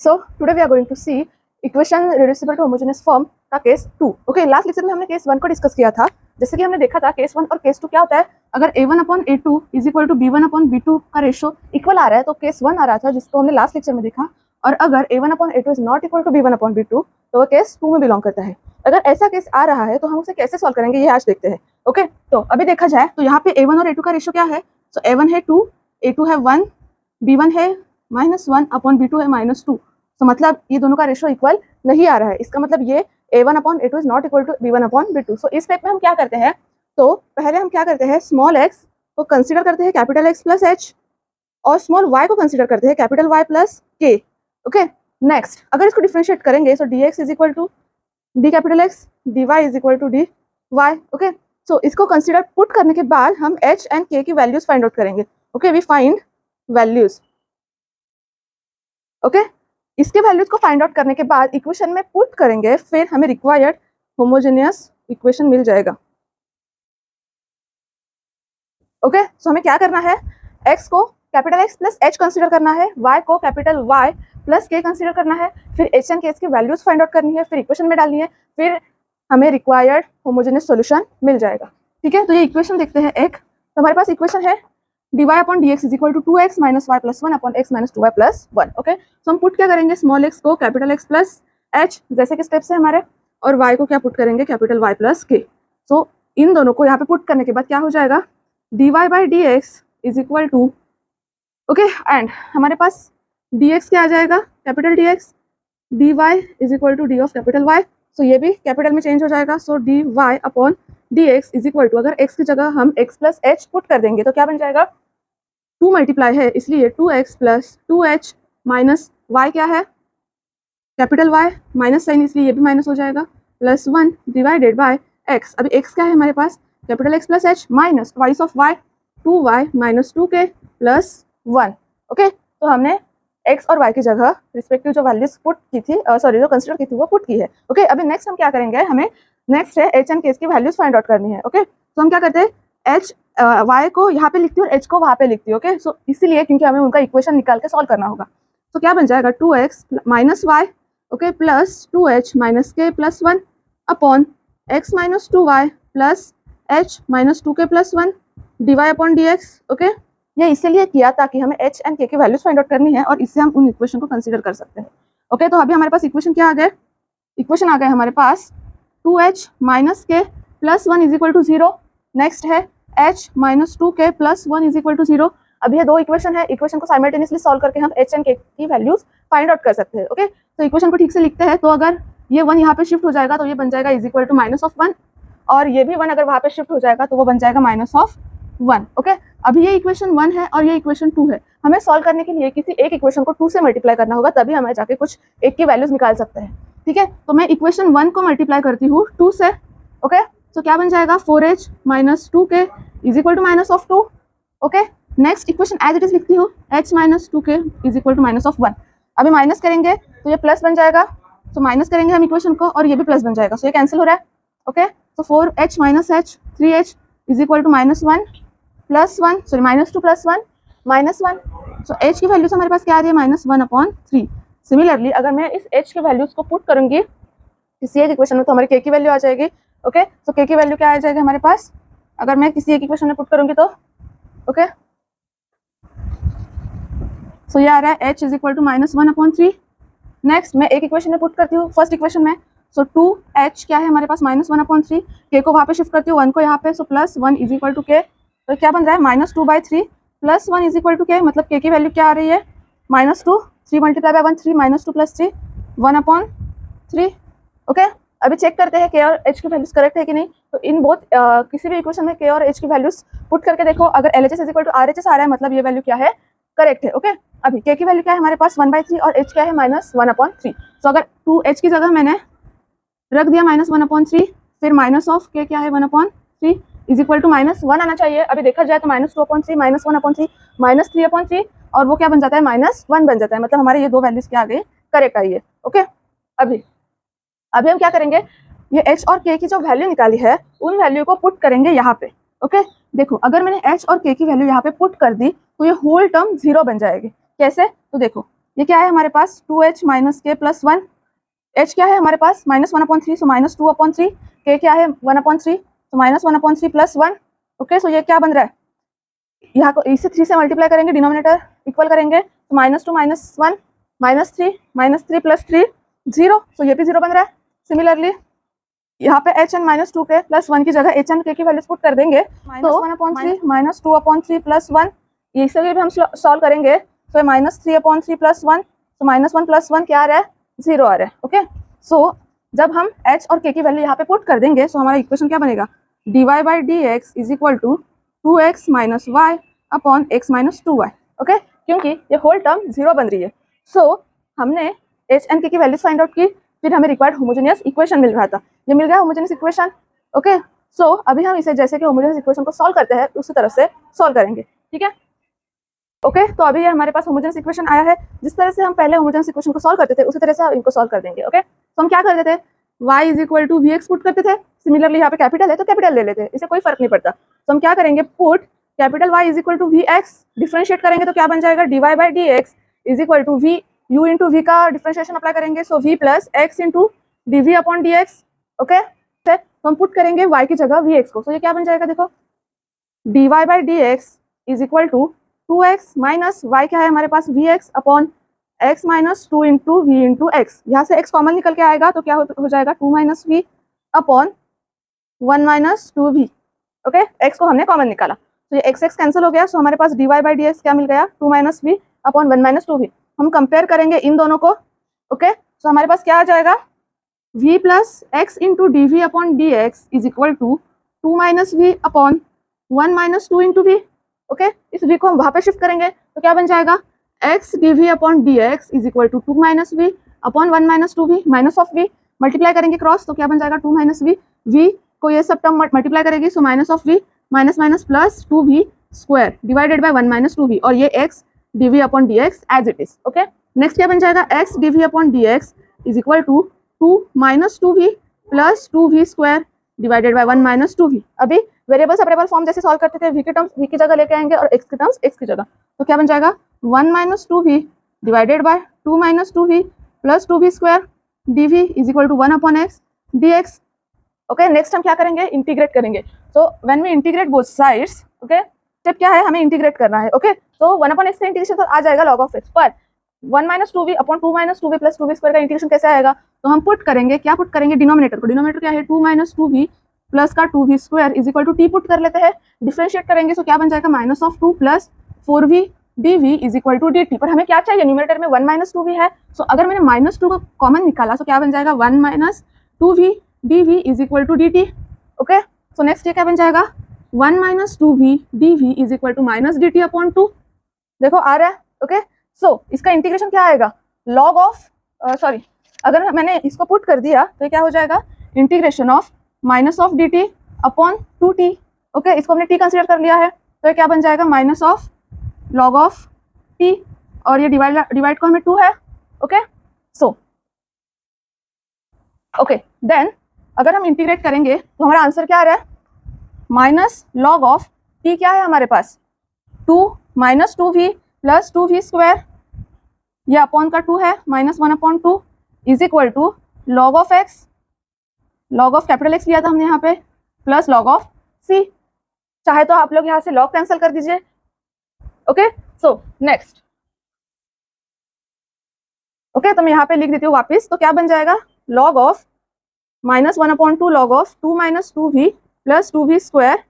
So today we are going to see equation reducible to homogeneous form का case 2। Okay, last lecture में हमने case 1 को discuss किया था। जैसे कि हमने देखा था केस 1 और केस 2 क्या होता है, अगर a1/a2 is equal to b1/b2 का रेशियो इक्वल आ रहा है तो केस 1 आ रहा था, जिसको हमने लास्ट लेक्चर में देखा। और अगर a1/a2 is not equal to b1/b2 तो वो केस 2 में बिलोंग करता है। अगर ऐसा केस आ रहा है तो हम उसे कैसे सॉल्व करेंगे ये आज देखते हैं। ओके, तो अभी देखा जाए तो यहाँ पे a1 और a2 का रेशियो क्या है। सो a1 है 2, a2 है 1, b1 है -1/b2 है -2। तो मतलब ये दोनों का रेशियो इक्वल नहीं आ रहा है। इसका मतलब ये a1/a2 is not equal to b1/b2। So इस स्टेप में हम क्या करते हैं, तो पहले हम क्या करते हैं, स्मॉल x को कंसीडर करते हैं कैपिटल X प्लस h और स्मॉल y को कंसीडर करते हैं capital Y plus k। Okay, next अगर इसको डिफरेंशिएट करेंगे तो dx is equal to d capital X, dy is equal to dy। Okay, so इसको कंसीडर पुट करने के बाद हम h एंड k की वैल्यूज फाइंड आउट करेंगे। Okay, we find values. Okay, इसके वैल्यूज को फाइंड आउट करने के बाद इक्वेशन में पुट करेंगे, फिर हमें रिक्वायर्ड होमोजेनियस इक्वेशन मिल जाएगा। ओके, सो हमें क्या करना है, x को capital X plus h consider करना है, y को capital Y plus k consider करना है, फिर h एंड k की वैल्यूज फाइंड आउट करनी है, फिर इक्वेशन में डालनी है, फिर हमें रिक्वायर्ड होमोजेनियस सॉल्यूशन मिल जाएगा। ठीक है, तो ये इक्वेशन देखते हैं एक। तो हमारे पास इक्वेशन है dy/dx is equal to 2x minus y plus 1/x minus 2y plus 1। Okay, तो हम पुट क्या करेंगे, स्मॉल x को कैपिटल X प्लस h जैसे कि स्टेप्स है हमारे, और y को क्या पुट करेंगे, कैपिटल Y प्लस k। सो इन दोनों को यहाँ पे पुट करने के बाद क्या हो जाएगा, dy/dx is equal to, okay, and हमारे पास dx क्या आ जाएगा, capital dx, dy is equal to d of capital Y। So ये भी कैपिटल में चेंज हो जाएगा। So dy/dx is equal to, अगर x की जगह हम x प्लस h पुट कर देंगे तो क्या बन जाएगा, 2 मल्टीप्लाई है इसलिए 2x plus 2h minus y क्या है, कैपिटल Y, माइनस साइन इसलिए ये भी माइनस हो जाएगा, प्लस 1 डिवाइडेड बाय x। अभी x क्या है हमारे पास, capital X plus h minus twice of y, 2y minus 2k plus 1। Okay, तो हमने x और y की जगह रिस्पेक्टिव जो वैल्यूज पुट की थी, सॉरी जो कंसीडर की थी वो पुट की है। ओके, अभी नेक्स्ट हम क्या करेंगे, हमें नेक्स्ट है h एंड k की वैल्यूज फाइंड आउट करनी है। ओके, तो हम क्या करते हैं, h y को यहाँ पे लिखती हूँ और h को वहाँ पे लिखती हूँ। ओके, सो इसीलिए क्योंकि हमें उनका इक्वेशन निकाल के सॉल्व करना होगा। तो क्या बन जाएगा, 2x minus y, okay, plus 2h minus k plus 1 upon x minus 2y plus h minus 2k plus 1 dy upon dx। Okay, ये इसीलिए किया ताकि हमें h एंड k की वैल्यूज फाइंड आउट करनी है और इससे हम उन इक्वेशन को कंसीडर कर सकते हैं। ओके, तो अभी हमारे पास इक्वेशन क्या आ गए, इक्वेशन आ गए हमारे पास 2h minus k plus 1 is equal to 0। Next है h minus 2k plus 1 is equal to 0। अब ये दो इक्वेशन है, इक्वेशन को साइमल्टेनियसली सॉल्व करके हम h एंड k की वैल्यूज फाइंड आउट कर सकते हैं। ओके, तो इक्वेशन को ठीक से लिखते हैं, तो अगर ये 1 यहाँ पे शिफ्ट हो जाएगा तो ये बन जाएगा is equal to minus of 1, और ये भी 1 अगर वहाँ पे शिफ्ट हो जाएगा तो वो बन जाएगा माइनस ऑफ 1। ओके, अभी ये इक्वेशन 1 है और ये इक्वेशन 2 है। हमें सॉल्व करने के लिए किसी एक इक्वेशन को 2 से मल्टीप्लाई करना होगा, तभी हमें जाके कुछ एक की वैल्यूज निकाल सकते हैं। ठीक है, तो मैं इक्वेशन 1 को मल्टीप्लाई करती हूँ 2 से। ओके, तो क्या बन जाएगा, 4h minus 2k is equal to minus of 2। Okay, next equation as it is लिखती हूँ, h minus 2k is equal to minus of 1। अभी माइनस करेंगे तो ये प्लस बन जाएगा, तो माइनस करेंगे हम इक्वेशन को और ये भी प्लस बन जाएगा, सो ये कैंसिल हो रहा है। ओके, तो 4h minus h 3h is equal to minus 1 plus 1, sorry minus 2 plus 1 minus 1। So h की वैल्यूज हमारे पास क्या आ रही है, माइनस 1/3। सिमिलरली अगर मैं इस h की वैल्यूज को पुट करूंगी किसी एक इक्वेशन में तो हमारी k की वैल्यू आ जाएगी। ओके, तो k की वैल्यू क्या आ जाएगी हमारे पास, अगर मैं किसी एक इक्वेशन में पुट करूंगी तो, ओके, सो ये आ रहा है h is equal to minus 1/3। Next मैं एक इक्वेशन में पुट करती हूँ, फर्स्ट इक्वेशन में, सो 2h क्या है हमारे पास, माइनस 1/3, k को वहाँ पे शिफ्ट करती हूँ 1 को यहाँ पे, so plus 1 is equal to k। तो क्या बन रहा है, -2/3 plus 1 is equal to k, मतलब k की वैल्यू क्या आ रही है, -2, 3 मल्टीप्लाई बाय 1 3, -2 प्लस 3 1/3। ओके, अभी चेक करते हैं k और h की वैल्यूज करेक्ट है कि नहीं। तो इन बोथ किसी भी इक्वेशन में k और h की वैल्यूज पुट करके देखो, अगर LHS is equal to RHS आ रहा है मतलब ये वैल्यू क्या है, करेक्ट है। ओके, अभी k की वैल्यू क्या है हमारे पास 1/3 और h क्या है -1/3। तो अगर 2h की जगह मैंने रख दिया -1/3, फिर माइनस ऑफ k क्या है 1/3 इज इक्वल टू -1 आना चाहिए। अभी देखा जाए तो -2/3 -1/3 -3/3 और वो क्या बन जाता है, -1 बन जाता है, मतलब हमारे ये दो वैल्यूज क्या आ गई, करेक्ट आई है। ओके, अभी हम क्या करेंगे, ये h और k की जो वैल्यू निकाली है उन वैल्यू को पुट करेंगे यहाँ पे। ओके, देखो अगर मैंने h और k की वैल्यू यहाँ पे पुट कर दी तो ये होल टर्म 0 बन जाएगी। कैसे, तो देखो ये क्या है हमारे पास 2h माइनस के प्लस 1, h क्या है हमारे पास -1/3, सो -2/3, k क्या है 1/3, तो -1/3 प्लस 1। ओके, सो ये क्या बन रहा है, यहाँ को इसे 3 से मल्टीप्लाई करेंगे, डिनोमिनेटर इक्वल करेंगे, तो -2 -1 -3 प्लस 3 0, तो ये भी 0 बन रहा है। सिमिलरली यहाँ पे h n -2 के प्लस 1 की जगह h n k की वैल्यूज पुट कर देंगे, तो 1/3 -2/3 प्लस 1, ये इसे भी हम सॉल्व करेंगे, तो -3/3 प्लस 1, तो -1 प्लस 1 क्या आ रहा है, 0 आ रहा है। ओके, सो जब हम h और k की वैल्यू यहाँ पे पुट कर देंगे, तो हमारा इक्वेशन क्या बनेगा, dy/dx is equal to 2x minus y upon x minus 2y। Okay, क्योंकि ये होल टर्म 0 बन रही है, सो हमने h and k की वैल्यूज फाइंड आउट की, फिर हमें रिक्वायर्ड होमोजेनियस इक्वेशन मिल रहा था, ये मिल गया होमोजेनियस इक्वेशन। ओके, सो अभी हम इसे जैसे कि होमोजेनियस इक्वेशन को सॉल्व करते हैं उसी तरह से सॉल्व करेंगे, ठीक है। ओके, तो अभी ये हमारे पास होमोजेनियस इक्वेशन आया है, जिस तरह से हम पहले होमोजेनियस इक्वेशन को सॉल्व करते थे उसी तरह से हम इनको सॉल्व कर देंगे। ओके, तो हम क्या करते थे, y is equal to v x put करते थे, सिमिलरली यहाँ पे कैपिटल है तो कैपिटल ले लेते हैं, इसे कोई फर्क नहीं पड़ता। तो हम क्या करेंगे, put capital Y is equal to v x, differentiate करेंगे तो क्या बन जाएगा, dy/dx is equal to v u into v का डिफ्रेंशिएशन अप्लाई करेंगे, so v plus x into dv upon dx। Okay, तो हम पुट करेंगे y की जगह vx को, तो ये क्या बन जाएगा, देखो dy/dx is equal to 2x minus y क्या है हमारे पास vx upon x minus 2 into v into x, यहाँ से x कॉमन निकल के आएगा तो क्या हो जाएगा 2 minus v upon 1 minus 2v। Okay, x को हमने कॉमन निकाला तो ये x कैंसिल हो गया, सो हमारे पास dy/dx क्या मिल गया, 2 minus v upon 1 minus 2v। हम कंपेयर करेंगे इन दोनों को। ओके, सो हमारे पास क्या आ जाएगा, v plus x into d v upon d x is equal to 2 minus v upon 1 minus 2 into v. Okay, इस v को हम वहाँ पे शिफ्ट करेंगे तो क्या बन जाएगा, x d v upon d x is equal to 2 minus v upon 1 minus 2v, minus of v multiply करेंगे क्रॉस, तो क्या बन जाएगा 2 माइनस वी, v को ये सब टर्म मल्टीप्लाई करेगी, सो minus of v minus minus plus 2v square divided by 1 minus 2v, और ये x dv upon dx as it is. Okay, next क्या बन जाएगा, x dv upon dx is equal to 2 minus 2v plus 2v square divided by 1 minus 2v। अभी variable separable form जैसे solve करते थे, v के टर्म्स v की जगह लेके आएंगे और x के टर्म्स x की जगह, तो क्या बन जाएगा 1 minus 2v divided by 2 minus 2v plus 2v square dv is equal to 1 upon x dx। Okay, next हम क्या करेंगे, इंटीग्रेट करेंगे, so when we integrate both sides, okay, step क्या है, हमें इंटीग्रेट करना है। ओके, तो 1 अपॉन एक्स का इंटीग्रेशन तो आ जाएगा log ऑफ x, पर 1 minus 2v upon 2 minus 2v plus 2v square का इंटीग्रेशन कैसे आएगा, तो हम पुट करेंगे, क्या पुट करेंगे, डिनोमिनेटर को, डिनोमिनेटर क्या है 2 माइनस 2v प्लस का 2v square is equal to t put कर लेते हैं, डिफरेंशिएट करेंगे, सो क्या बन जाएगा minus of 2 plus 4v dv is equal to dt। पर हमें क्या चाहिए, न्यूमरेटर में 1 माइनस 2v है, सो अगर मैंने माइनस 2 को कॉमन निकाला तो क्या बन जाएगा 1 minus 2v dv is equal to dt। Okay, so next ये क्या बन जाएगा 1 minus 2v dv is equal to minus dt upon 2, देखो आ रहा है। ओके, सो इसका इंटीग्रेशन क्या आएगा, लॉग ऑफ सॉरी, अगर मैंने इसको पुट कर दिया तो ये क्या हो जाएगा, integration of minus of dt upon 2t। Okay, इसको हमने t कंसिडर कर लिया है, तो ये क्या बन जाएगा minus of log of t, और ये डिवाइड को हमें 2 है। ओके, सो ओके, देन अगर हम इंटीग्रेट करेंगे तो हमारा आंसर क्या आ रहा है, माइनस लॉग ऑफ t क्या है हमारे पास 2 minus 2v plus 2v square, ये अपॉन का 2 है, minus 1 upon 2 is equal to log of x, log of capital x लिया था हमने यहाँ पे, प्लस लॉग ऑफ c, चाहे तो आप लोग यहाँ से लॉग कैंसिल कर दीजिए। ओके, सो नेक्स्ट, ओके, तो मैं यहाँ पे लिख देती हूँ वापस, तो क्या बन जाएगा log of minus 1 upon 2 log of 2 minus 2v plus 2v square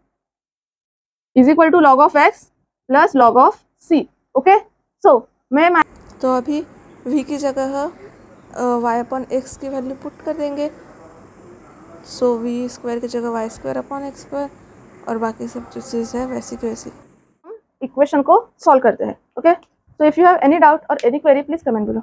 is equal to log of x plus log of c। Okay, so मैं तो अभी v की जगह y अपॉन एक्स की वैल्यू पुट कर देंगे, सो v स्क्वायर की जगह y square upon x square, और बाकी सब जो चीज़ है वैसी की वैसी इक्वेशन को सॉल्व करते हैं। Okay, so if you have any doubt और any query please comment below.